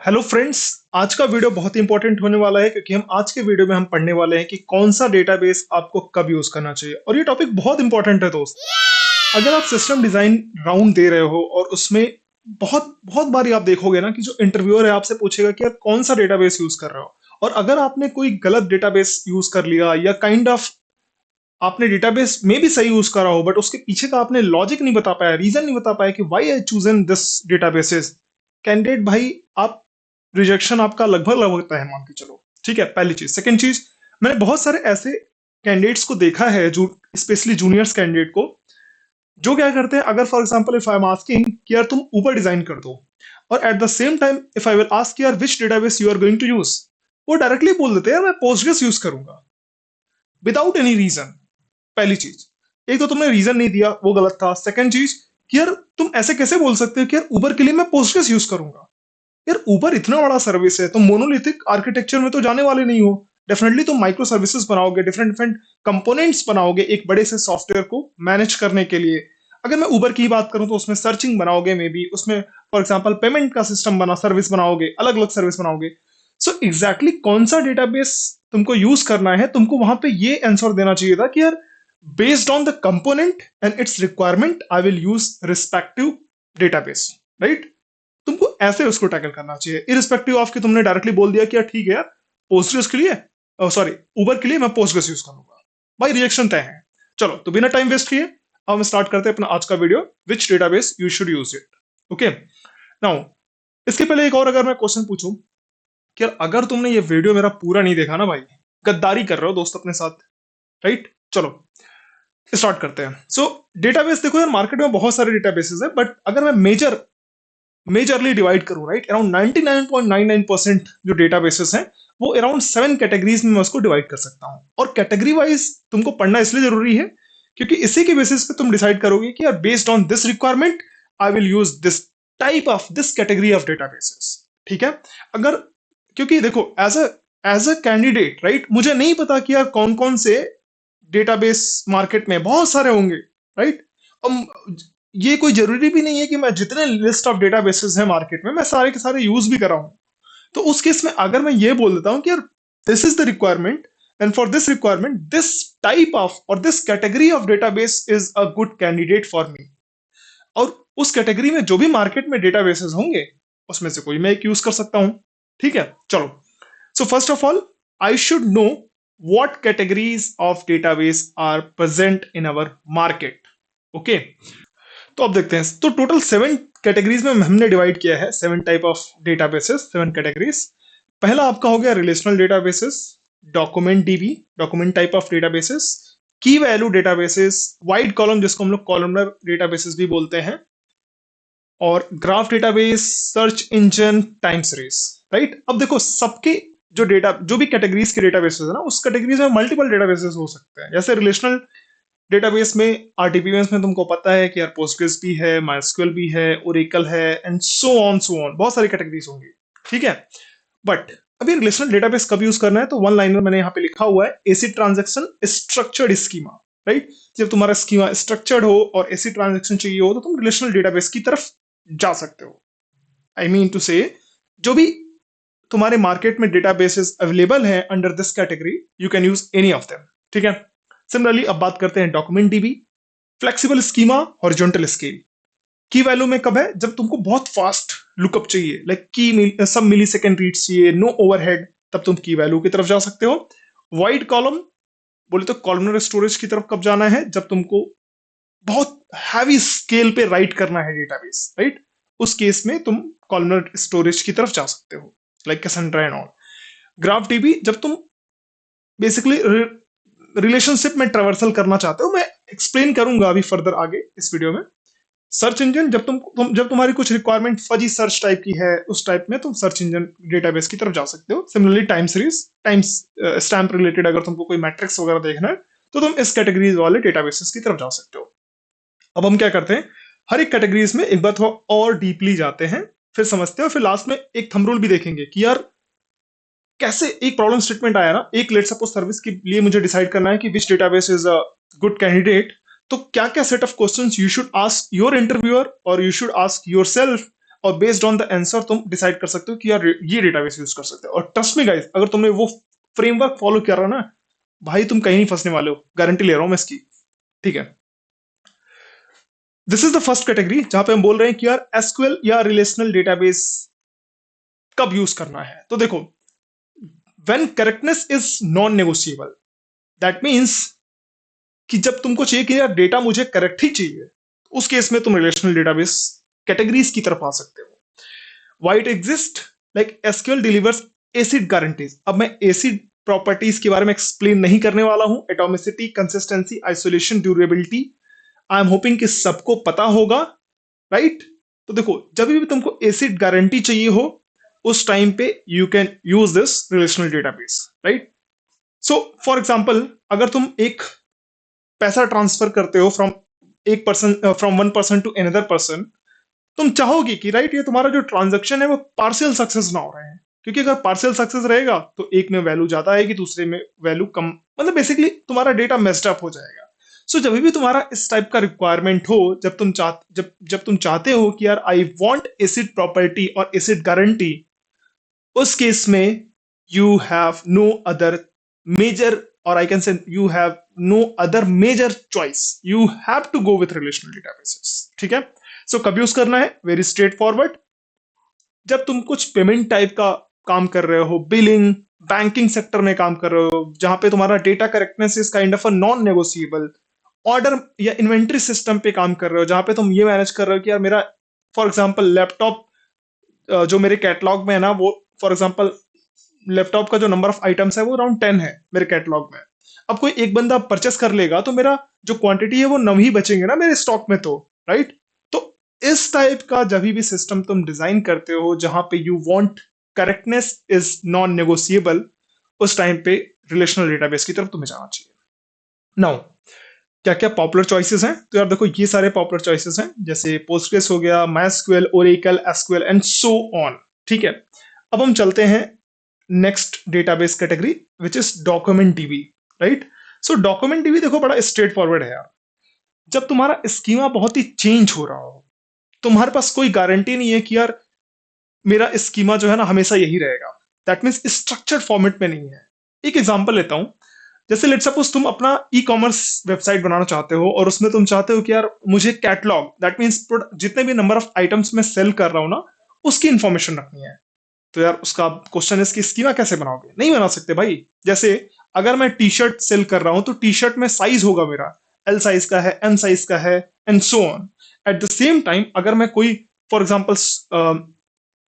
Hello friends. आज का video बहुत ही इंपॉर्टेंट होने वाला है क्योंकि हम आज के वीडियो में हम पढ़ने वाले हैं कि कौन सा डेटाबेस आपको कब यूज करना चाहिए। और ये टॉपिक बहुत इंपॉर्टेंट है दोस्त। अगर आप सिस्टम डिजाइन राउंड दे रहे हो और उसमें बहुत बहुत बारी आप देखोगे ना कि जो इंटरव्यूअर है आपसे पूछेगा कि यार कौन सा डेटाबेस यूज कर रहे हो, और अगर आपने कोई गलत डेटाबेस यूज कर लिया या काइंड ऑफ आपने डेटाबेस में भी सही यूज करा हो बट उसके पीछे का आपने लॉजिक नहीं बता पाया, रीजन नहीं बता पाया कि why I chosen this databases, candidate भाई आप रिजेक्शन आपका लगभग लगता है, मान के चलो। ठीक है, पहली चीज। सेकंड चीज, मैंने बहुत सारे ऐसे कैंडिडेट्स को देखा है जो स्पेशली जूनियर्स कैंडिडेट को, जो क्या करते हैं, अगर for example if I am asking कि यार तुम ऊबर डिजाइन कर दो, और at the same time if I will ask यार which database you are going to use, वो डायरेक्टली बोल देते हैं यार मैं पोस्टग्रेस यूज करूंगा विदाउट एनी रीजन। पहली चीज, एक तो तुमने रीजन नहीं दिया, वो गलत था। सेकंड चीज कि यार तुम ऐसे कैसे बोल सकते हो कि यार उबर के लिए मैं पोस्टग्रेस यूज करूंगा। यार उबर इतना बड़ा सर्विस है, तुम मोनोलिथिक आर्किटेक्चर में तो जाने वाले नहीं हो। डेफिनेटली तुम माइक्रो सर्विसेज बनाओगे, डिफरेंट डिफरेंट कंपोनेंट्स बनाओगे एक बड़े से सॉफ्टवेयर को मैनेज करने के लिए। अगर मैं उबर की बात करूं तो उसमें सर्चिंग बनाओगे, मे बी उसमें फॉर एग्जांपल पेमेंट का सिस्टम बना सर्विस बनाओगे, अलग अलग सर्विस बनाओगे। सो एग्जैक्टली कौन सा डेटाबेस तुमको यूज करना है, तुमको वहां पे ये आंसर देना चाहिए था कि यार based on the component and its requirement I will use respective database, right? तुमको ऐसे उसको टैकल करना चाहिए, इरिस्पेक्टिव ऑफ कि तुमने डायरेक्टली बोल दिया कि यार ठीक है यार पोस्टग्रेस के लिए, सॉरी उबर के लिए मैं पोस्टग्रेस यूज करूंगा। भाई रिएक्शन तय है। चलो तो बिना टाइम वेस्ट किए अब हम स्टार्ट करते हैं अपना आज का video, which database you should use it. Okay, now इसके पहले एक और अगर मैं क्वेश्चन पूछूं कि यार अगर तुमने ये वीडियो मेरा पूरा नहीं देखा ना भाई, गद्दारी कर रहे हो दोस्त अपने साथ, राइट? चलो स्टार्ट करते हैं। सो डेटाबेस देखो यार, मार्केट में बहुत सारे डेटाबेसेस है, बट अगर मैं मेजरली डिवाइड करूं, राइट, अराउंड 99.99% जो डेटाबेसेस हैं वो अराउंड 7 कैटेगरीज में मैं उसको डिवाइड कर सकता हूं। और कैटेगरी वाइज तुमको पढ़ना इसलिए जरूरी है क्योंकि इसी के बेसिस पे तुम डिसाइड करोगे कि यार based on this requirement I will use this type of this category of databases. ठीक है, अगर क्योंकि देखो एज अ कैंडिडेट, राइट, मुझे नहीं पता कि यार कौन कौन से डेटाबेस मार्केट में बहुत सारे होंगे, राइट। अब ये कोई जरूरी भी नहीं है कि मैं जितने लिस्ट ऑफ डेटाबेसेस हैं मार्केट में मैं सारे के सारे यूज भी कर रहा हूं। तो उस केस में अगर मैं ये बोल देता हूं कि यार this is the requirement and for this requirement this type of और this category of database is a good candidate for me, और उस कैटेगरी में जो भी मार्केट में डेटाबेसेस होंगे उसमें से कोई मैं एक यूज कर सकता हूं। ठीक है, चलो। So first of all I should know what categories of database are present in our market. Okay, तो अब देखते हैं। तो टोटल 7 कैटेगरीज में हमने डिवाइड किया है, 7 टाइप ऑफ डेटाबेसेस, 7 कैटेगरीज। पहला आपका हो गया relational databases, document dB, document type of databases, की वैल्यू डेटाबेसेस, वाइड कॉलम जिसको हम लोग कॉलमनर डेटाबेसेस भी बोलते हैं, और graph database, search engine, time series, right. अब देखो सबके जो भी कैटेगरीज के डेटाबेसेस है ना, उस कैटेगरीज में मल्टीपल डेटाबेसेस हो सकते हैं। जैसे रिलेशनल डेटाबेस में आरटीपीएस में तुमको पता है कि यार पोस्टग्रेस भी है, माइस्क्यूएल भी है, ओरेकल है, एंड सो ऑन बहुत सारी कैटेगरीज होंगी। ठीक है, बट अभी रिलेशनल डेटाबेस कब यूज करना है, तो वन लाइनर मैंने यहाँ पे लिखा हुआ है, acid transaction structured schema, right. जब तुम्हारा स्कीमा स्ट्रक्चर्ड हो और एसिड ट्रांजेक्शन चाहिए हो तो तुम रिलेशनल डेटाबेस की तरफ जा सकते हो। आई मीन टू से जो भी तुम्हारे मार्केट में डेटाबेसेस अवेलेबल हैं under this category, you can use any of them. ठीक है, सिमिलरली अब बात करते हैं document dB, flexible schema, horizontal scale. की वैल्यू में कब है, जब तुमको बहुत फास्ट लुकअप चाहिए, लाइक की सब मिली सेकेंड रीड्स चाहिए, नो ओवरहेड, तब तुम की वैल्यू की तरफ जा सकते हो। वाइड कॉलम बोले तो कॉलमनर स्टोरेज की तरफ कब जाना है, जब तुमको बहुत हैवी स्केल पे राइट करना है डेटाबेस, राइट, उस केस में तुम कॉलमनर स्टोरेज की तरफ जा सकते हो, like Cassandra and all. Graph dB जब तुम बेसिकली रिलेशनशिप में ट्रेवर्सल करना चाहते हो, मैं एक्सप्लेन करूंगा अभी फर्दर आगे इस वीडियो में। सर्च इंजन जब जब तुम्हारी कुछ रिक्वायरमेंट फजी सर्च टाइप की है, उस टाइप में तुम सर्च इंजन डेटाबेस की तरफ जा सकते हो। Similarly time series, time stamp related अगर तुमको कोई मैट्रिक्स वगैरह देखना है तो तुम इस कैटेगरीज वाले डेटाबेसेस की तरफ जा सकते हो। अब हम क्या करते हैं, हर एक कैटेगरीज में एक बार थोड़ा और डीपली जाते हैं, फिर समझते हैं, और फिर लास्ट में एक थंब रूल भी देखेंगे कि यार कैसे एक प्रॉब्लम स्टेटमेंट आया ना, एक लेट सपोज सर्विस के लिए मुझे डिसाइड करना है कि which database is a good candidate, तो क्या क्या set of questions you should ask your interviewer और यू शुड आस्क योरसेल्फ और बेस्ड ऑन द आंसर तुम डिसाइड कर सकते हो कि यार ये डेटाबेस यूज कर सकते हो। और ट्रस्ट मी गाइस, अगर तुमने वो फ्रेमवर्क फॉलो कर रहा ना, भाई तुम कहीं नहीं फंसने वाले हो, गारंटी ले रहा हूं मैं इसकी। ठीक है, this is the first category जहां पे हम बोल रहे हैं कि यार एसक्यूएल या रिलेशनल डेटाबेस कब यूज करना है। तो देखो, when correctness is non negotiable, that means कि जब तुमको चाहिए कि यार डेटा मुझे करेक्ट ही चाहिए, उस केस में तुम रिलेशनल डेटाबेस कैटेगरीज की तरफ आ सकते हो। Why it exist, like SQL delivers acid guarantees. अब मैं एसिड प्रॉपर्टीज के बारे में एक्सप्लेन नहीं करने वाला हूं, atomicity, consistency, isolation, durability. I am hoping कि सबको पता होगा, राइट। तो देखो, जब भी तुमको एसिड गारंटी चाहिए हो, उस टाइम पे you can use this relational database, right. So for example, अगर तुम एक पैसा ट्रांसफर करते हो from one person to another person, तुम चाहोगे कि राइट ये तुम्हारा जो ट्रांजैक्शन है वो पार्शियल सक्सेस ना हो रहे हैं, क्योंकि अगर पार्शियल सक्सेस रहेगा तो एक में वैल्यू ज्यादा आएगी, दूसरे में वैल्यू कम, मतलब बेसिकली तुम्हारा डेटा मेस्ड अप हो जाएगा। सो जब भी तुम्हारा इस टाइप का रिक्वायरमेंट हो, जब तुम चाहते हो कि यार आई वांट एसिड प्रॉपर्टी और एसिड गारंटी, उस केस में you have no other major, और I can say you have no other major choice, you have to go with relational databases. ठीक है, सो कब यूज करना है, वेरी स्ट्रेट फॉरवर्ड। जब तुम कुछ पेमेंट टाइप का काम कर रहे हो, बिलिंग, बैंकिंग सेक्टर में काम कर रहे हो, जहां पे तुम्हारा data correctness is kind of a non negotiable, order या इन्वेंट्री सिस्टम पे काम कर रहे हो, जहां पे तुम ये मैनेज कर रहे हो कि यार मेरा फॉर एग्जांपल लैपटॉप जो मेरे कैटलॉग में है ना, वो फॉर एग्जांपल लैपटॉप का जो नंबर ऑफ आइटम्स है वो अराउंड 10 है मेरे कैटलॉग में। अब कोई एक बंदा परचेस कर लेगा तो मेरा जो क्वांटिटी है वो 9 ही बचेंगे ना मेरे स्टॉक में, तो राइट। तो इस टाइप का जब भी सिस्टम तुम डिजाइन करते हो जहां पे you want correctness is non negotiable, उस टाइम पे रिलेशनल डेटाबेस की तरफ तुम्हें जाना चाहिए। नाउ, क्या क्या पॉपुलर चॉइसेस हैं, तो यार देखो ये सारे पॉपुलर चॉइसेस हैं, जैसे पोस्टग्रेस हो गया, MySQL, Oracle, SQL and so on. ठीक है, अब हम चलते हैं next database category which is document dB, right. So document dB देखो बड़ा स्ट्रेट फॉरवर्ड है यार। जब तुम्हारा स्कीमा बहुत ही चेंज हो रहा हो, तुम्हारे पास कोई गारंटी नहीं है कि यार मेरा स्कीमा जो है ना हमेशा यही रहेगा, दैट मीन्स स्ट्रक्चर्ड फॉर्मेट में नहीं है। एक एग्जांपल लेता हूं, जैसे लेट सपोज तुम अपना ई कॉमर्स वेबसाइट बनाना चाहते हो और उसमें तुम चाहते हो कि यार मुझे कैटलॉग, दैट मीन्स जितने भी नंबर ऑफ आइटम्स मैं सेल कर रहा हूं ना, उसकी इंफॉर्मेशन रखनी है। तो यार उसका क्वेश्चन है इसकी स्कीमा कैसे बनाओगे, नहीं बना सकते भाई। जैसे अगर मैं टी शर्ट सेल कर रहा हूं तो टी शर्ट में साइज होगा मेरा, एल साइज का है, एम साइज का है, and so on. Eight the same time अगर मैं कोई फॉर एग्जाम्पल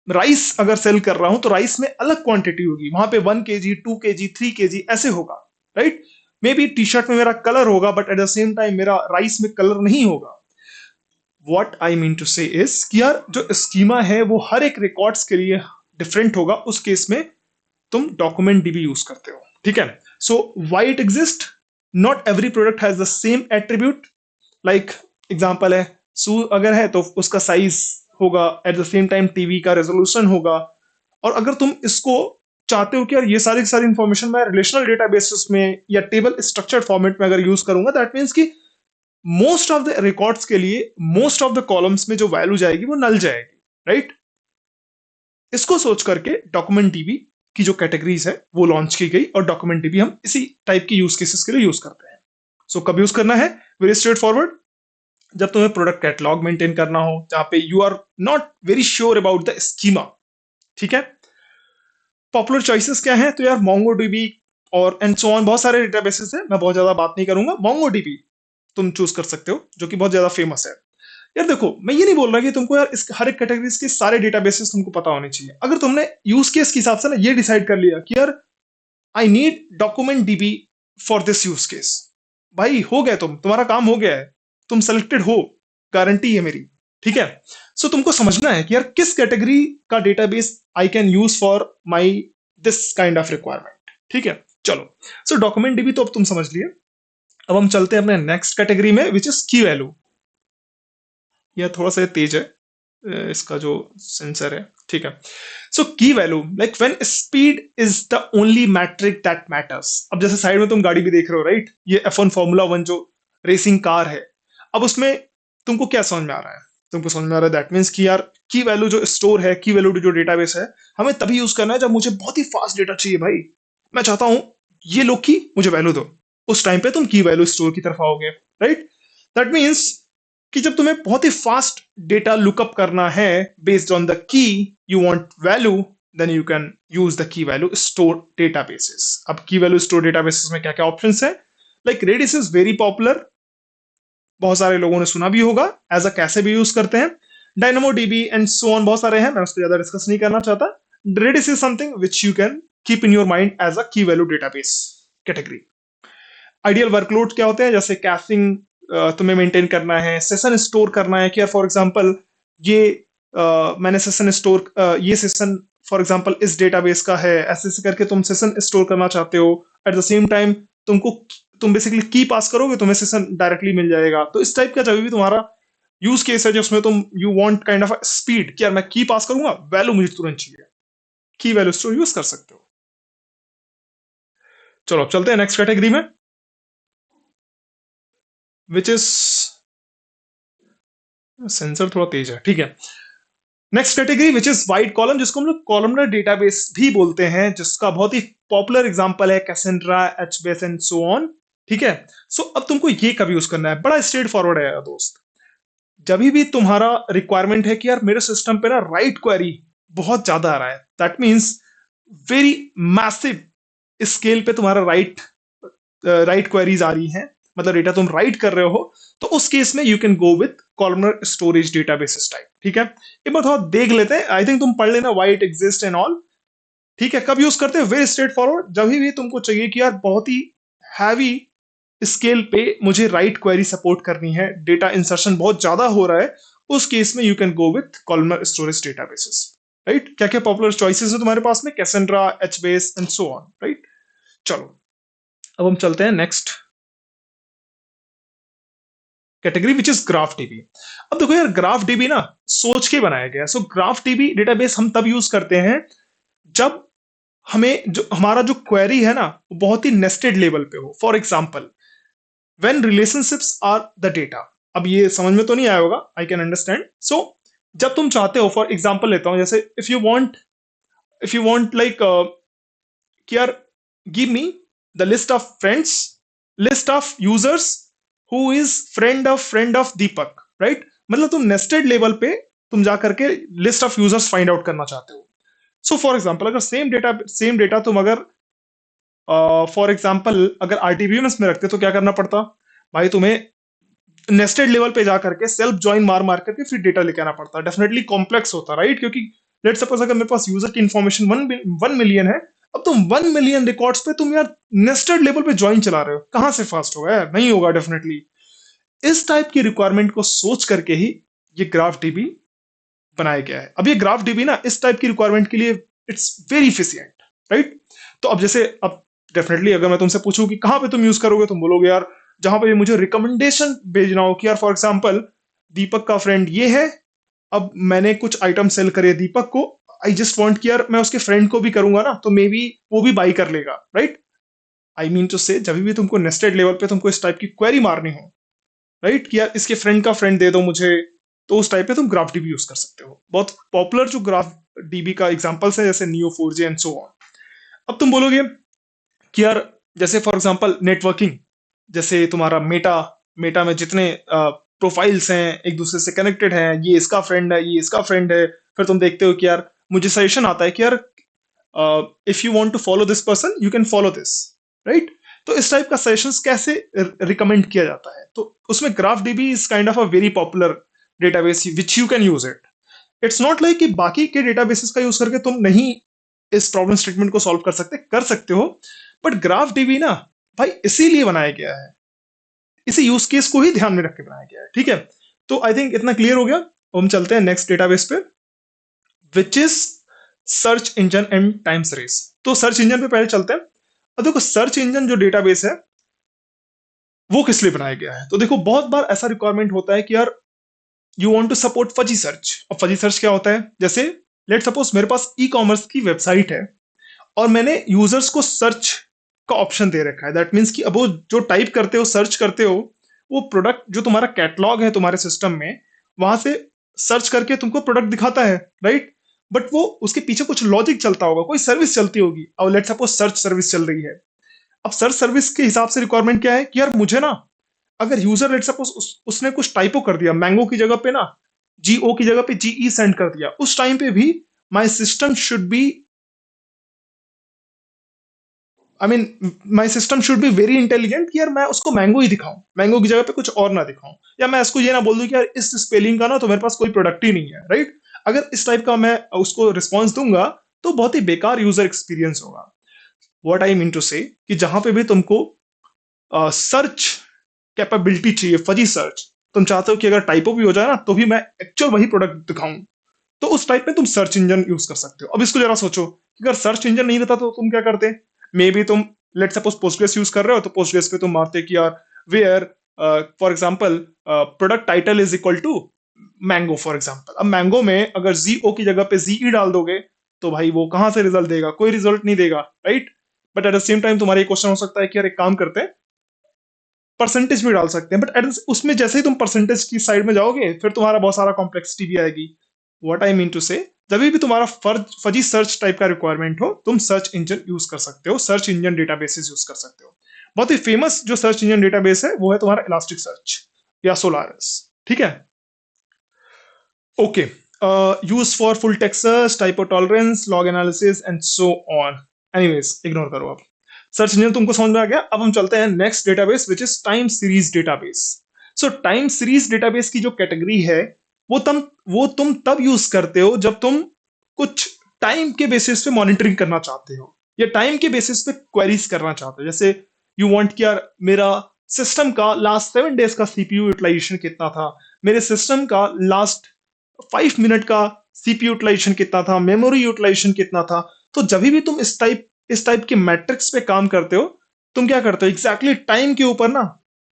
राइस अगर सेल कर रहा हूं तो राइस में अलग क्वांटिटी होगी, वहां पे 1 kg, 2 kg, 3 kg ऐसे होगा, right. May be T shirt में मेरा कलर होगा but at the same time मेरा राइस में कलर नहीं होगा। व्हाट आई मीन टू से इज कि यार जो स्कीमा है वो हर एक रिकॉर्ड्स के लिए डिफरेंट होगा, उस केस में तुम डॉक्यूमेंट डीबी यूज करते हो। ठीक है, so why it exist, not every product has the same attribute. Like example है, शू अगर है तो उसका साइज होगा, eight the same time TV का रेजोल्यूशन होगा। और अगर तुम इसको चाहते हो कि यार ये सारी की सारी इंफॉर्मेशन मैं रिलेशनल डेटाबेसेस में या टेबल स्ट्रक्चर्ड फॉर्मेट में अगर यूज करूंगा, दैट मीन्स कि मोस्ट ऑफ द रिकॉर्ड्स के लिए मोस्ट ऑफ द कॉलम्स में जो वैल्यू जाएगी वो नल जाएगी, राइट। इसको सोच करके डॉक्यूमेंट डीबी की जो कैटेगरीज है वो लॉन्च की गई, और डॉक्यूमेंट डीबी हम इसी टाइप की यूज केसेस के लिए यूज करते हैं। सो कब यूज करना है, वेरी स्ट्रेट फॉरवर्ड, जब तुम्हें प्रोडक्ट कैटलॉग मेंटेन करना हो, जहां पे you are not very sure about the schema. ठीक है, पॉपुलर चॉइसेस क्या है, तो यार मोंगो डीबी और एंड सो ऑन, बहुत सारे डेटाबेसेस है, मैं बहुत ज्यादा बात नहीं करूंगा। मोंगो डीबी तुम चूज कर सकते हो जो कि बहुत ज्यादा फेमस है। यार देखो, मैं ये नहीं बोल रहा कि तुमको यार इस हर एक कैटेगरीज के सारे डेटाबेसेस तुमको पता होने चाहिए। अगर तुमने यूज केस के हिसाब से ना ये डिसाइड कर लिया कि यार I need document dB for this use case, भाई हो गया, तुम्हारा काम हो गया है, तुम सेलेक्टेड हो, गारंटी है मेरी। ठीक है, सो तुमको समझना है कि यार किस कैटेगरी का database I can use for my this kind of requirement. ठीक है, चलो, सो डॉक्यूमेंट डीबी तो अब तुम समझ लिए। अब हम चलते हैं अपने नेक्स्ट कैटेगरी में विच इज की वैल्यू। यह थोड़ा सा तेज है इसका जो सेंसर है। ठीक है, so key value, like when speed is the only metric that matters. अब जैसे साइड में तुम गाड़ी भी देख रहे हो, राइट, ये F1 फॉर्मूला 1 जो रेसिंग कार है। अब उसमें तुमको क्या समझ में आ रहा है, तुमको समझ में आ रहा है? दैट मीन्स कि यार की वैल्यू जो स्टोर है, की वैल्यू जो डेटाबेस है, हमें तभी यूज करना है जब मुझे बहुत ही फास्ट डेटा चाहिए भाई। मैं चाहता हूं ये लो की मुझे वैल्यू दो, उस टाइम पे तुम की वैल्यू स्टोर की तरफ आओगे, राइट? दैट मीन्स कि जब तुम्हें बहुत ही फास्ट डेटा लुकअप करना है based on the key you want value, then you can use the key value store databases. अब की वैल्यू स्टोर डेटाबेसेस में क्या क्या ऑप्शंस है? Like Redis is very popular, बहुत सारे लोगों ने सुना भी होगा, एज अ कैसे भी यूज करते हैं। Dynamo dB and so on, बहुत सारे हैं, मैं उस पर ज्यादा डिस्कस नहीं करना चाहता। Redis is something which you can keep in your mind as a key value database category. Ideal workload क्या होते हैं? जैसे कैशिंग तुम्हें मेंटेन करना है, सेशन स्टोर करना है कि फॉर एग्जांपल ये मैंने सेशन स्टोर, ये सेशन फॉर एग्जांपल इस डेटाबेस का है, ऐसे ऐसे करके तुम सेशन स्टोर करना चाहते हो। एट द सेम टाइम तुमको, तुम बेसिकली की पास करोगे, तुम्हें सेशन डायरेक्टली मिल जाएगा। तो इस टाइप का जब भी तुम्हारा यूज केस है जिसमें तुम you want kind of speed कि यार मैं की पास करूंगा, वैल्यू मुझे तुरंत चाहिए, की वैल्यू स्टोर यूज कर सकते हो। चलो अब चलते हैं नेक्स्ट कैटेगरी में, विच इज, सेंसर थोड़ा तेज है, ठीक है। Next category which is wide column, जिसको हम लोग कॉलमनर डेटाबेस भी बोलते हैं, जिसका बहुत ही पॉपुलर एग्जांपल है Cassandra, HBase and so on, ठीक है। सो अब तुमको ये कब यूज करना है? बड़ा स्ट्रेट फॉरवर्ड है दोस्त। जब भी तुम्हारा रिक्वायरमेंट है कि यार मेरे सिस्टम पे ना राइट क्वेरी बहुत ज्यादा आ रहा है, that means very massive scale पे तुम्हारा राइट क्वेरीज आ रही हैं, मतलब डेटा तुम राइट कर रहे हो, तो उस केस में you can go with columnar storage databases type, ठीक है। एक बार थोड़ा देख लेते हैं, आई थिंक तुम पढ़ लेना why it exist and all, ठीक है। कब यूज करते हैं? वेरी स्ट्रेट फॉरवर्ड, जब भी तुमको चाहिए कि यार बहुत ही हैवी स्केल पे मुझे राइट क्वेरी सपोर्ट करनी है, डेटा इंसर्शन बहुत ज्यादा हो रहा है, उस केस में you can go with columnar storage databases, right. क्या क्या पॉपुलर चॉइसेस है तुम्हारे पास में? Cassandra, HBase and so on, right. चलो अब हम चलते हैं next category which is graph DB. अब देखो यार, ग्राफ डीबी ना सोच के बनाया गया है। सो ग्राफ डीबी डेटाबेस हम तब यूज करते हैं जब हमें जो हमारा जो क्वेरी है ना वो बहुत ही नेस्टेड लेवल पे हो। For example when relationships are the data. अब ये समझ में तो नहीं आया होगा, आई कैन अंडरस्टैंड। सो जब तुम चाहते हो, फॉर एग्जांपल लेता हूं, जैसे इफ यू वांट लाइक कि यार give me the list of friends, list of users who is friend of Deepak, right. मतलब तुम नेस्टेड लेवल पे तुम जा करके list of users find out करना चाहते हो। सो फॉर एग्जाम्पल अगर सेम डेटा तुम अगर फॉर एग्जाम्पल अगर आरटीबीएमएस में रखते तो क्या करना पड़ता भाई? तुम्हें नेस्टेड लेवल पे जा करके सेल्फ ज्वाइन मार मार करके फिर डेटा लेके आना पड़ता, डेफिनेटली कॉम्प्लेक्स होता, राइट। क्योंकि लेट सपोज अगर मेरे पास यूजर की इन्फॉर्मेशन 1 मिलियन है, अब तुम 1 मिलियन रिकॉर्ड्स पे तुम यार नेस्टेड लेवल पे ज्वाइन चला रहे हो, कहां से फास्ट होगा यार? नहीं होगा डेफिनेटली। इस टाइप की रिक्वायरमेंट को सोच करके ही ये ग्राफ डीबी बनाया गया है। अब ये ग्राफ डीबी ना इस टाइप की रिक्वायरमेंट के लिए इट्स वेरी इफिशियंट, राइट। तो अब जैसे अब डेफिनेटली अगर मैं तुमसे पूछूं कि कहां पे तुम यूज करोगे, तुम बोलोगे यार जहां पे मुझे रिकमेंडेशन भेजना हो कि यार फॉर एग्जांपल दीपक का फ्रेंड ये है, अब मैंने कुछ आइटम सेल करे दीपक को, आई जस्ट वांट कि यार मैं उसके फ्रेंड को भी करूंगा ना, तो मे बी वो भी बाई कर लेगा, राइट। आई मीन टू से जब भी तुमको नेस्टेड लेवल पे तुमको इस टाइप की क्वेरी मारनी हो, राइट, कि यार इसके फ्रेंड का फ्रेंड दे दो मुझे, तो उस टाइप पे तुम ग्राफ डीबी यूज कर सकते हो। बहुत पॉपुलर जो ग्राफ डीबी का एग्जांपल्स है जैसे neo 4J and so on. अब तुम बोलोगे कि यार जैसे फॉर एग्जांपल नेटवर्किंग, जैसे तुम्हारा मेटा मेटा में जितने प्रोफाइल्स हैं एक दूसरे से कनेक्टेड हैं, ये इसका फ्रेंड है, ये इसका फ्रेंड है, फिर तुम देखते हो कि यार मुझे सजेशन आता है कि यार if you want to follow this person you can follow this, right. तो इस टाइप का सजेशंस कैसे रिकमेंड किया जाता है, तो उसमें graph dB is kind of a very popular database which you can use it. It's not like कि बाकी के डेटाबेसेस का यूज करके तुम नहीं इस प्रॉब्लम स्टेटमेंट को सॉल्व कर सकते हो, बट ग्राफ डीबी ना भाई इसीलिए बनाया गया है, इसी यूज केस को ही ध्यान में रख के बनाया गया है, ठीक है। तो आई थिंक इतना क्लियर हो गया। अब हम चलते हैं नेक्स्ट डेटाबेस पे which is search engine and time series. तो सर्च इंजन पे पहले चलते हैं। अब देखो सर्च इंजन जो डेटाबेस है वो किस लिए बनाया गया है, तो देखो बहुत बार ऐसा रिक्वायरमेंट होता है कि यार you want to support fuzzy search. अब फजी सर्च क्या होता है? जैसे लेट सपोज मेरे पास ई कॉमर्स की वेबसाइट है और मैंने यूजर्स को सर्च का ऑप्शन दे रखा है, दैट मीन्स कि अब वो जो टाइप करते हो, सर्च करते हो, वो प्रोडक्ट जो तुम्हारा कैटलॉग है तुम्हारे सिस्टम में, वहां से सर्च करके तुमको प्रोडक्ट दिखाता है, राइट? बट वो उसके पीछे कुछ लॉजिक चलता होगा, कोई सर्विस चलती होगी। और लेट्स सपोज सर्च सर्विस चल रही है। अब सर्च सर्विस के हिसाब से रिक्वायरमेंट क्या है कि यार मुझे ना, अगर यूजर लेट्स सपोज उसने कुछ टाइपो कर दिया, मैंगो की जगह पे ना जीओ की जगह पे जीई सेंड कर दिया, उस टाइम पे भी my system should be, I mean my system should be very intelligent कि यार मैं उसको मैंगो ही दिखाऊं, मैंगो की जगह पे कुछ और ना दिखाऊं। या मैं इसको ये ना बोल दूं कि यार इस स्पेलिंग का ना तो मेरे पास कोई प्रोडक्ट ही नहीं है, राइट? अगर इस टाइप का मैं उसको रिस्पॉन्स दूंगा तो बहुत ही बेकार यूजर एक्सपीरियंस होगा। व्हाट आई मीन टू से कि जहां पे भी तुमको सर्च कैपेबिलिटी चाहिए, फजी सर्च, तुम चाहते हो कि अगर टाइपो भी हो जाए ना तो भी मैं एक्चुअल वही प्रोडक्ट दिखाऊं, तो उस टाइप में तुम सर्च इंजन यूज कर सकते हो। अब इसको जरा सोचो कि अगर सर्च इंजन नहीं रहता तो तुम क्या करते? मे बी तुम लेट सपोज पोस्टग्रेस यूज कर रहे हो, तो पोस्टग्रेस पे तुम मारते कि यार where for example product title is equal to mango for example. अब मैंगो में अगर जी ओ की जगह पे जीई डाल दोगे तो भाई वो कहां से रिजल्ट देगा? कोई रिजल्ट नहीं देगा, right? But at the same time तुम्हारा एक क्वेश्चन हो सकता है कि यार एक काम करते हैं, परसेंटेज भी डाल सकते हैं, बट उसमें जैसे ही तुम परसेंटेज की साइड में जाओगे फिर तुम्हारा बहुत सारा कॉम्प्लेक्सिटी भी आएगी। व्हाट आई मीन टू से, जब भी तुम्हारा फजी सर्च टाइप का रिक्वायरमेंट हो, तुम सर्च इंजन यूज कर सकते हो, सर्च इंजन डेटाबेसेस यूज कर सकते हो। बहुत ही फेमस जो सर्च इंजन डेटाबेस है वो है तुम्हारा इलास्टिक सर्च या सोलारिस, ठीक है? Okay, use for full text search, typo tolerance, log analysis and so on. Anyways ignore करो अब। सर्च इंजन तुमको समझ में आ गया। अब हम चलते हैं next database which is time series database. So time series database की जो कैटेगरी है वो तुम तब यूज करते हो जब तुम कुछ टाइम के बेसिस पे मॉनिटरिंग करना चाहते हो या टाइम के बेसिस पे क्वेरीज करना चाहते हो। जैसे यू वांट कि यार मेरा सिस्टम का लास्ट 7 डेज का सीपीयू यूटिलाइजेशन कितना था, मेरे सिस्टम का लास्ट 5 मिनट का सीपीयू यूटिलाइजेशन कितना था, मेमोरी यूटिलाइजेशन कितना था। तो जब भी तुम इस टाइप के मैट्रिक्स पे काम करते हो, तुम क्या करते हो? एग्जैक्टली टाइम के ऊपर ना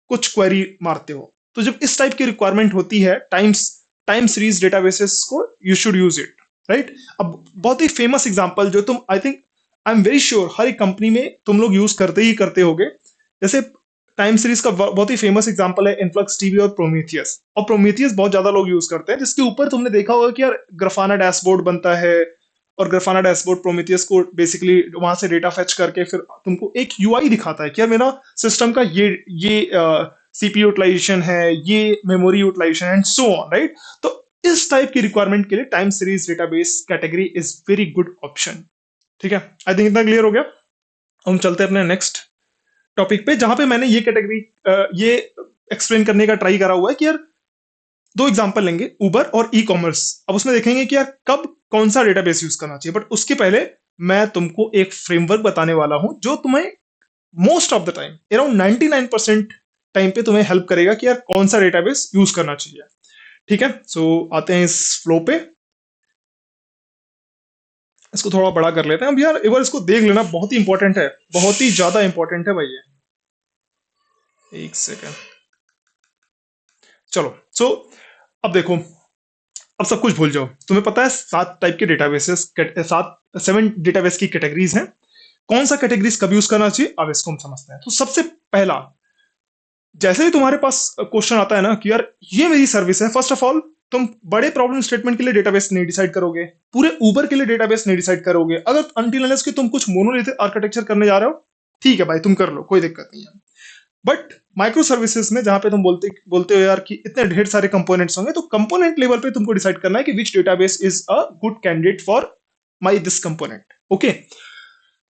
कुछ क्वेरी मारते हो। तो जब इस टाइप की रिक्वायरमेंट होती है टाइम सीरीज डेटाबेसेस को, you should use it, right? अब बहुत ही फेमस एग्जांपल जो तुम, आई एम वेरी श्योर हर एक कंपनी में तुम लोग यूज करते ही करते होगे। जैसे टाइम सीरीज का बहुत ही फेमस एग्जांपल है इन्फ्लक्स टीबी और प्रोमीथियस। और प्रोमीथियस बहुत ज्यादा लोग यूज करते हैं, जिसके ऊपर तुमने देखा होगा कि यार ग्राफाना डैशबोर्ड बनता है, और ग्राफाना डैशबोर्ड प्रोमीथियस को बेसिकली वहां से डेटा फेच करके फिर तुमको एक यूआई दिखाता है कि यार मेरा सिस्टम का ये सीपीयू यूटिलाइजेशन है, ये memory utilization and so on, right? तो इस टाइप की रिक्वायरमेंट के लिए time series database category is very good option, ठीक है? आई थिंक इतना क्लियर हो गया। हम चलते हैं अपने नेक्स्ट टॉपिक पे, जहां पे मैंने ये कैटेगरी ये एक्सप्लेन करने का ट्राई करा हुआ है कि यार दो एग्जांपल लेंगे, उबर और ई कॉमर्स। अब उसमें देखेंगे कि यार कब कौन सा डेटाबेस यूज करना चाहिए। बट उसके पहले मैं तुमको एक फ्रेमवर्क बताने वाला हूं जो तुम्हें most of the time, around 99% time पे तुम्हें हेल्प करेगा कि यार कौन सा डेटाबेस यूज करना चाहिए, ठीक है? सो आते हैं इस फ्लो पे। इसको थोड़ा बड़ा कर लेते हैं अब यार, एक बार इसको देख लेना, बहुत ही इंपॉर्टेंट है, बहुत ही ज्यादा इंपॉर्टेंट है भाई ये। एक सेकेंड, चलो। सो अब देखो, अब सब कुछ भूल जाओ। तुम्हें पता है 7 टाइप के डेटाबेसेस, 7 डेटाबेस की कैटेगरीज हैं। कौन सा कैटेगरीज कब यूज करना चाहिए, अब इसको हम समझते हैं। तो सबसे पहला, जैसे ही तुम्हारे पास क्वेश्चन आता है ना कि यार ये मेरी सर्विस है, फर्स्ट ऑफ ऑल तुम बड़े प्रॉब्लम स्टेटमेंट के लिए डेटाबेस नहीं डिसाइड करोगे, पूरे ऊबर के लिए डेटाबेस नहीं डिसाइड करोगे। अगर अनटिल अनलेस कि तुम कुछ मोनोलिथिक आर्किटेक्चर करने जा रहे हो, ठीक है भाई, तुम कर लो, कोई दिक्कत नहीं है। बट माइक्रो सर्विसेज में जहां पे तुम बोलते बोलते हो यार कि इतने ढेर सारे कंपोनेंट्स होंगे, तो कंपोनेंट लेवल पे तुमको डिसाइड करना है कि which database is a good candidate for my this component. Okay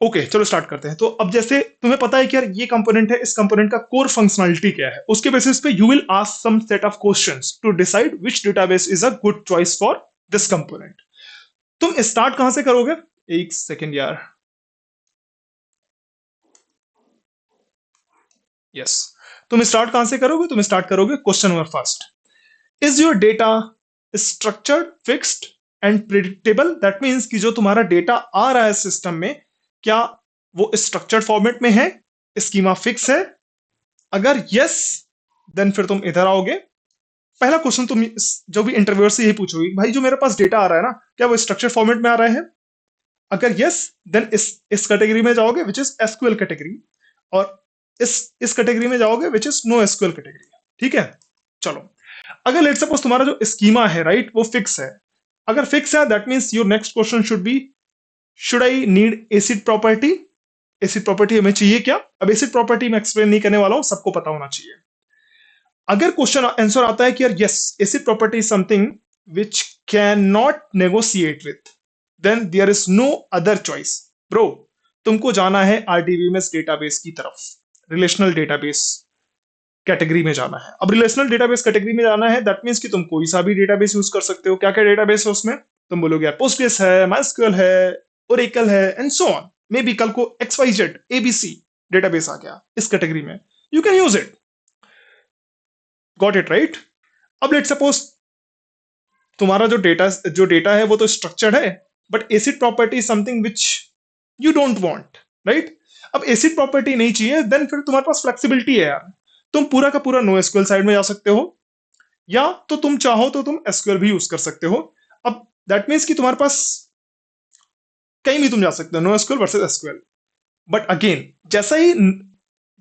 okay, चलो स्टार्ट करते हैं। तो अब जैसे तुम्हें पता है कि यार ये कंपोनेंट है, इस कंपोनेंट का कोर फंक्शनलिटी क्या है, उसके बेसिस पे you will ask some set of questions to decide which database is a good choice for this component. तुम स्टार्ट कहां से करोगे? एक सेकेंड यार, यस, तुम स्टार्ट कहां से करोगे? तुम स्टार्ट करोगे question number first, is your data structured, fixed and predictable? That means कि जो तुम्हारा डेटा आ रहा है सिस्टम में, क्या वो स्ट्रक्चर्ड फॉर्मेट में है, स्कीमा फिक्स है? अगर यस, देन फिर तुम इधर आओगे। पहला क्वेश्चन तुम जो भी इंटरव्यूअर से यही पूछोगे, भाई जो मेरे पास डेटा आ रहा है ना, क्या वो स्ट्रक्चर फॉर्मेट में आ रहा है? अगर यस, देन इस कैटेगरी में जाओगे विच इज एसक्यूएल कैटेगरी, और इस कैटेगरी में जाओगे which is no SQL category, ठीक है? चलो, अगर लेट्स सपोज तुम्हारा जो स्कीमा है राइट वो फिक्स है, अगर फिक्स है that means your next question should be should I need acid property, acid property हमें चाहिए क्या। अब एसिड प्रॉपर्टी मैं एक्सप्लेन नहीं करने वाला हूं, सबको पता होना चाहिए। अगर क्वेश्चन आंसर आता है कि यार yes ACID property is something which can not negotiate with, then there is no other choice bro, तुमको जाना है आरडीबीएमएस डेटाबेस की तरफ, रिलेशनल डेटाबेस कैटेगरी में जाना है। अब रिलेशनल डेटाबेस कैटेगरी में जाना है दैट मींस कि तुम कोई सा भी डेटाबेस यूज कर सकते हो। क्या क्या डेटाबेस है उसमें, तुम बोलोगे यार पोस्टग्रेस है, माइस्क्यूएल है, ओरेकल है and so on. May be कल को XYZ ABC डेटाबेस आ गया इस कैटेगरी में, you can use it. Got it right. अब लेट सपोज तुम्हारा जो डेटा है वो तो स्ट्रक्चर्ड है, but acid property is something which you don't want, right. अब एसिड प्रॉपर्टी नहीं चाहिए देन फिर तुम्हारे पास फ्लेक्सिबिलिटी है यार, तुम पूरा का पूरा नो एसक्यूएल साइड में जा सकते हो, या तो तुम चाहो तो तुम एसक्यूएल भी यूज कर सकते हो। अब दैट मीन्स कि तुम्हारे पास कहीं भी तुम जा सकते हो, no SQL versus SQL. But again जैसा ही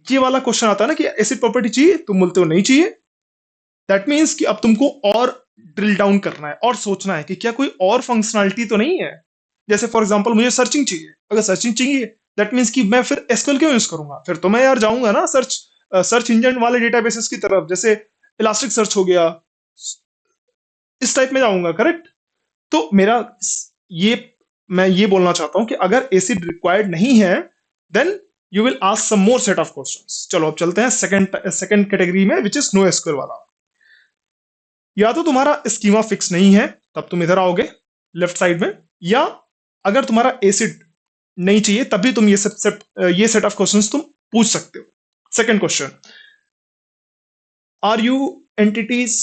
ये वाला क्वेश्चन आता है ना कि एसिड प्रॉपर्टी चाहिए, तुम बोलते हो नहीं चाहिए, दैट मीन्स कि अब तुमको और ड्रिल डाउन करना है और सोचना है कि क्या कोई और फंक्शनैलिटी तो नहीं है। जैसे फॉर एग्जांपल मुझे सर्चिंग चाहिए, अगर सर्चिंग चाहिए दैट मीन्स कि मैं फिर एसक्यूएल क्यों यूज करूंगा, फिर तो मैं यार जाऊंगा ना सर्च इंजन वाले डेटाबेसेस की तरफ, जैसे इलास्टिक सर्च हो गया, इस टाइप में जाऊंगा, करेक्ट। तो मेरा ये मैं ये बोलना चाहता हूं कि अगर एसिड रिक्वायर्ड नहीं है then you will ask some more set of questions. चलो अब चलते हैं सेकंड कैटेगरी में विच इज नो एसक्यूएल वाला। या तो तुम्हारा स्कीमा फिक्स नहीं है तब तुम इधर आओगे लेफ्ट साइड में, या अगर तुम्हारा एसिड नहीं चाहिए तभी तुम ये सेट ऑफ क्वेश्चंस तुम पूछ सकते हो। Second question, are you entities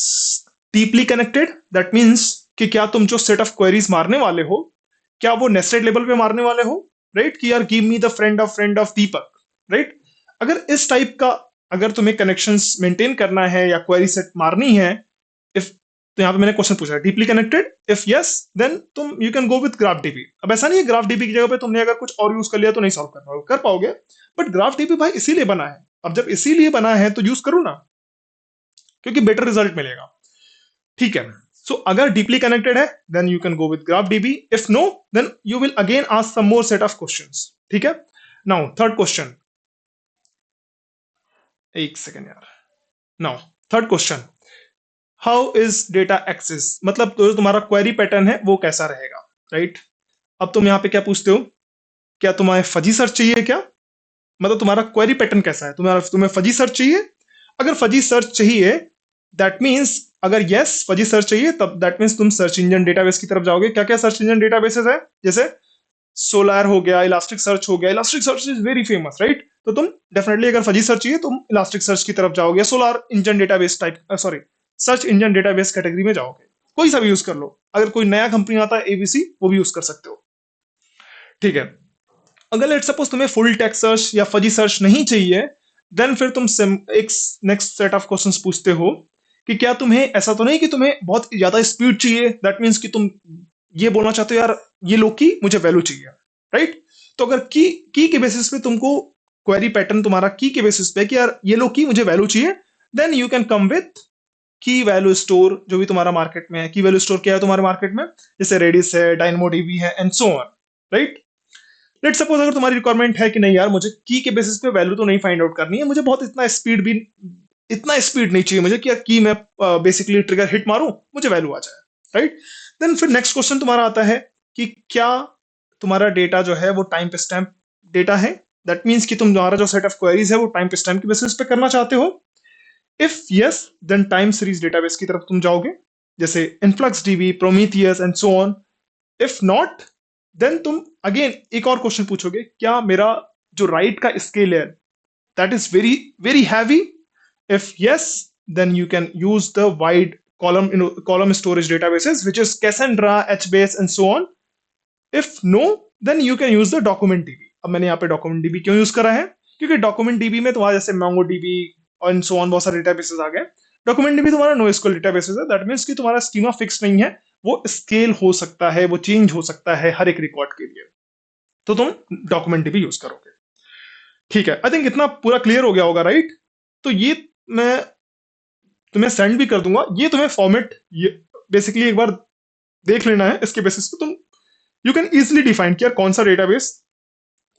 deeply connected, that means कि क्या तुम जो सेट ऑफ क्वेरीज मारने वाले हो क्या वो नेस्टेड लेवल पे मारने वाले हो, राइट। कि यार give me the friend of Deepak, right. अगर इस टाइप का अगर तुम्हें कनेक्शंस मेंटेन करना है या क्वेरी सेट मारनी है, इफ तो यहाँ पे मैंने क्वेश्चन पूछा deeply connected, if yes then तुम you can go with graph DB. अब ऐसा नहीं है ग्राफ डीबी की जगह पे तुमने अगर कुछ और यूज कर लिया तो नहीं सॉल्व कर पाओगे, बट ग्राफ डीबी भाई इसीलिए बना है। अब जब इसीलिए बना है तो यूज करो ना, क्योंकि बेटर रिजल्ट मिलेगा, ठीक है। सो अगर डीपली कनेक्टेड है then you can go with graph DB, if no then you will again ask some more set of questions, ठीक है। नाउ थर्ड क्वेश्चन, एक सेकेंड यार, now third question, how is data access, मतलब तो जो तुम्हारा query pattern है वो कैसा रहेगा, राइट। अब तुम यहाँ पे क्या पूछते हो, क्या तुम्हें फजी सर्च चाहिए क्या, मतलब तुम्हारा क्वेरी पैटर्न कैसा है, तुम्हें फजी सर्च चाहिए। अगर फजी सर्च चाहिए दैट मींस अगर यस फजी सर्च चाहिए तब दैट मींस तुम सर्च इंजन डेटाबेस की तरफ जाओगे। क्या क्या सर्च इंजन डेटाबेसेस है, जैसे सोलार हो गया, इलास्टिक सर्च हो गया, elastic search is very famous, right. तो तुम डेफिनेटली अगर फजी सर्च चाहिए तुम इलास्टिक सर्च की तरफ जाओगे, solar engine database type sorry search engine database category में जाओगे, कोई सा भी यूज कर लो। अगर कोई नया कंपनी आता है एबीसी वो भी यूज कर सकते हो, ठीक है। अगर लेट सपोज तुम्हें फुल टेक्स्ट सर्च या फजी सर्च नहीं चाहिए देन फिर तुम एक नेक्स्ट सेट ऑफ क्वेश्चंस पूछते हो कि क्या तुम्हें ऐसा तो नहीं कि तुम्हें बहुत ज्यादा स्पीड चाहिए, दैट मींस कि तुम ये बोलना चाहते हो यार ये लो की मुझे वैल्यू चाहिए, राइट। तो अगर की के बेसिस पे तुमको क्वेरी पैटर्न तुम्हारा की के बेसिस पे कि यार ये लो की मुझे वैल्यू चाहिए, then you can come with key value store जो भी तुम्हारा मार्केट में है। की वैल्यू स्टोर क्या है तुम्हारे मार्केट में, जैसे रेडिस है, डायनमोडीबी है and so on, right. Let suppose अगर तुम्हारी रिक्वायरमेंट है कि नहीं यार मुझे की के बेसिस पे वैल्यू तो नहीं फाइंड आउट करनी है, मुझे बहुत इतना स्पीड नहीं चाहिए मुझे कि यार की मैं बेसिकली ट्रिगर हिट मारूं मुझे वैल्यू आ जाए, राइट। देन फिर नेक्स्ट क्वेश्चन तुम्हारा आता है कि क्या तुम्हारा डेटा जो है वो टाइम स्टैम्प डेटा है, दैट मींस कि तुम्हारा जो सेट ऑफ क्वेरीज है वो टाइम स्टैम्प के बेसिस पे करना चाहते हो। If yes then time series database की तरफ तुम जाओगे, जैसे Influx DB, Prometheus and so on. If not then तुम अगेन एक और क्वेश्चन पूछोगे, क्या मेरा जो राइट का स्केल है that is very very heavy, if yes then you can use the wide column storage databases which is Cassandra, HBase and so on. If no then you can use the document db। अब मैंने यहाँ पे document db क्यों use करा है, क्योंकि document db में तुम्हारा जैसे MongoDB और so on बहुत सारे डेटाबेसेस आ गए। document db तुम्हारा NoSQL डेटाबेसेस है, दैट मींस कि तुम्हारा स्कीमा फिक्स नहीं है, वो स्केल हो सकता है, वो चेंज हो सकता है हर एक रिकॉर्ड के लिए, तो तुम डॉक्यूमेंट डीबी यूज करोगे, ठीक है। आई थिंक इतना पूरा क्लियर हो गया होगा, राइट। तो ये मैं तुम्हें सेंड भी कर दूंगा, ये तुम्हें फॉर्मेट ये बेसिकली एक बार देख लेना है, इसके बेसिस पे तुम यू कैन इजिली डिफाइन कि यार कौन सा डेटाबेस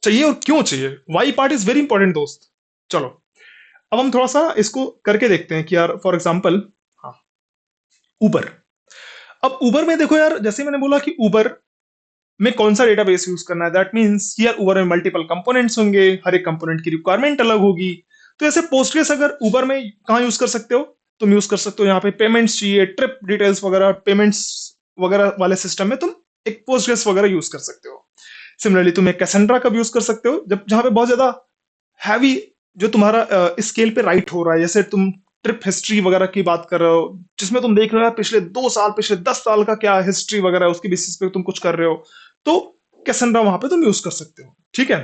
चाहिए और क्यों चाहिए। Why part is very important दोस्त। चलो अब हम थोड़ा सा इसको करके देखते हैं कि यार फॉर एग्जाम्पल, हाँ, उबर। अब उबर में देखो यार, जैसे मैंने बोला कि उबर में कौन सा डेटाबेस यूज करना है, दैट मीन्स यार उबर में मल्टीपल कंपोनेंट्स होंगे, हर एक कंपोनेंट की रिक्वायरमेंट अलग होगी। तो ऐसे पोस्टग्रेस अगर उबर में कहाँ यूज कर सकते हो, तुम यूज कर सकते हो यहाँ पे पेमेंट्स चाहिए, ट्रिप डिटेल्स वगैरह, पेमेंट्स वगैरह वाले सिस्टम में तुम एक पोस्टग्रेस वगैरह यूज कर सकते हो। सिमिलरली तुम एक कैसेंड्रा का भी यूज कर सकते हो, जब जहाँ पे बहुत ज्यादा हैवी जो तुम्हारा स्केल पे राइट हो रहा है, जैसे तुम ट्रिप हिस्ट्री वगैरह की बात कर रहे हो, जिसमें तुम देख रहे हो पिछले 2 साल, पिछले 10 साल का क्या हिस्ट्री वगैरह है, उसके बेसिस पे तुम कुछ कर रहे हो, तो कैसेंड्रा वहां पे तुम यूज कर सकते हो। ठीक है।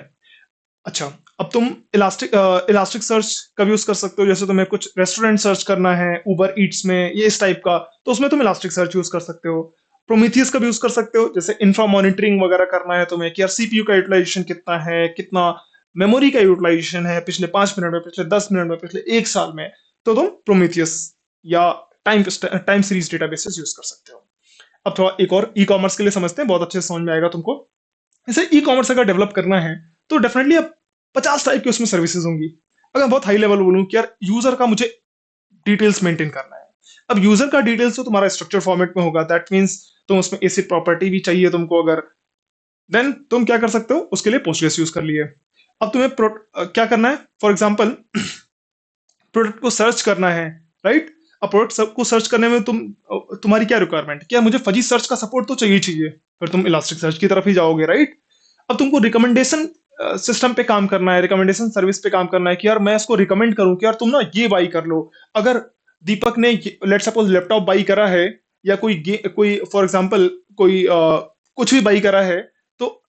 अच्छा, अब तुम इलास्टिक सर्च का भी यूज कर सकते हो, जैसे तुम्हें कुछ रेस्टोरेंट सर्च करना है उबर ईट्स में, ये इस टाइप का, तो उसमें तुम इलास्टिक सर्च यूज कर सकते हो। प्रोमीथियस का भी यूज कर सकते हो, जैसे इंफ्रा मॉनिटरिंग वगैरह करना है तुम्हें कि यार सीपीयू का यूटिलाइजेशन कितना है, कितना मेमोरी का यूटिलाइजेशन है पिछले 5 मिनट में, पिछले 10 मिनट में, पिछले 1 साल में, तो तुम प्रोमीथियस या टाइम सीरीज डेटाबेसेस यूज कर सकते हो। अब थोड़ा एक और ई कॉमर्स के लिए समझते हैं, बहुत अच्छे से समझ में आएगा तुमको। जैसे ई कॉमर्स अगर डेवलप करना है तो डेफिनेटली अब 50 टाइप की उसमें सर्विसेज होंगी। अगर बहुत हाई लेवल बोलूं कि यार यूजर का मुझे डिटेल्स मेंटेन करना है, अब यूजर का डिटेल्स तो तुम्हारा स्ट्रक्चर फॉर्मेट में होगा, दैट मीन्स तुम उसमें एसिड प्रॉपर्टी भी चाहिए तुमको, अगर देन तुम क्या कर सकते हो, उसके लिए पोस्टग्रेस यूज कर लिए। अब तुम्हें क्या करना है, फॉर एग्जाम्पल प्रोडक्ट को सर्च करना है, राइट। अब प्रोडक्ट को सर्च करने में तुम्हारी क्या रिक्वायरमेंट, क्या मुझे फजी सर्च का सपोर्ट तो चाहिए चाहिए, फिर तुम इलास्टिक सर्च की तरफ ही जाओगे, राइट। अब तुमको रिकमेंडेशन सिस्टम पे काम करना है, रिकमेंडेशन सर्विस पे काम करना है कि यार मैं इसको रिकमेंड करूं कि यार तुम ना ये बाई कर लो। अगर दीपक ने लेट सपोज लैपटॉप बाई करा है, या कोई फॉर एग्जांपल कोई कुछ भी बाई करा है, तो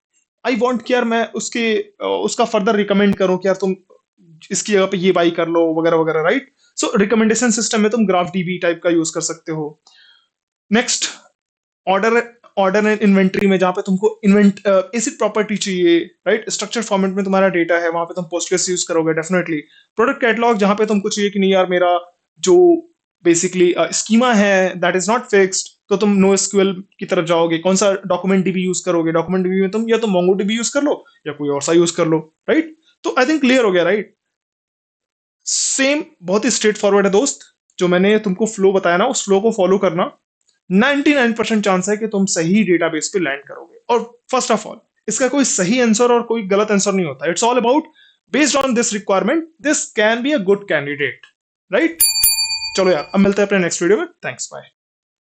आई वांट कि यार मैं उसका फर्दर रिकमेंड करूं कि यार तुम इसकी जगह पे ये बाई कर लो वगैरह वगैरह, राइट। सो रिकमेंडेशन सिस्टम में तुम ग्राफ डीबी टाइप का यूज कर सकते हो। Next, order order and inventory में, जहां पे तुमको इन्वेंट एसिड प्रॉपर्टी चाहिए, राइट, स्ट्रक्चर फॉर्मेट में तुम्हारा डेटा है, वहां पे तुम पोस्टग्रेस यूज करोगे डेफिनेटली। प्रोडक्ट कैटलॉग, जहां पे तुमको चाहिए कि नहीं यार मेरा जो बेसिकली स्कीमा है दैट इज नॉट फिक्स्ड, तो तुम नो एसक्यूएल की तरफ जाओगे। कौन सा डॉक्यूमेंट डीबी यूज करोगे, डॉक्यूमेंट डीबी में तुम या तो मोंगो डीबी यूज कर लो या कोई और सा यूज कर लो, राइट। तो आई थिंक क्लियर हो गया, राइट। सेम बहुत ही स्ट्रेट फॉरवर्ड है दोस्त, जो मैंने तुमको फ्लो बताया ना, उस फ्लो को फॉलो करना, 99% चांस है कि तुम सही डेटाबेस पे लैंड करोगे। और फर्स्ट ऑफ ऑल, इसका कोई सही आंसर और कोई गलत आंसर नहीं होता, it's all about based on this requirement this can be a good candidate, right. चलो यार, अब मिलते हैं अपने नेक्स्ट वीडियो में, थैंक्स, बाय।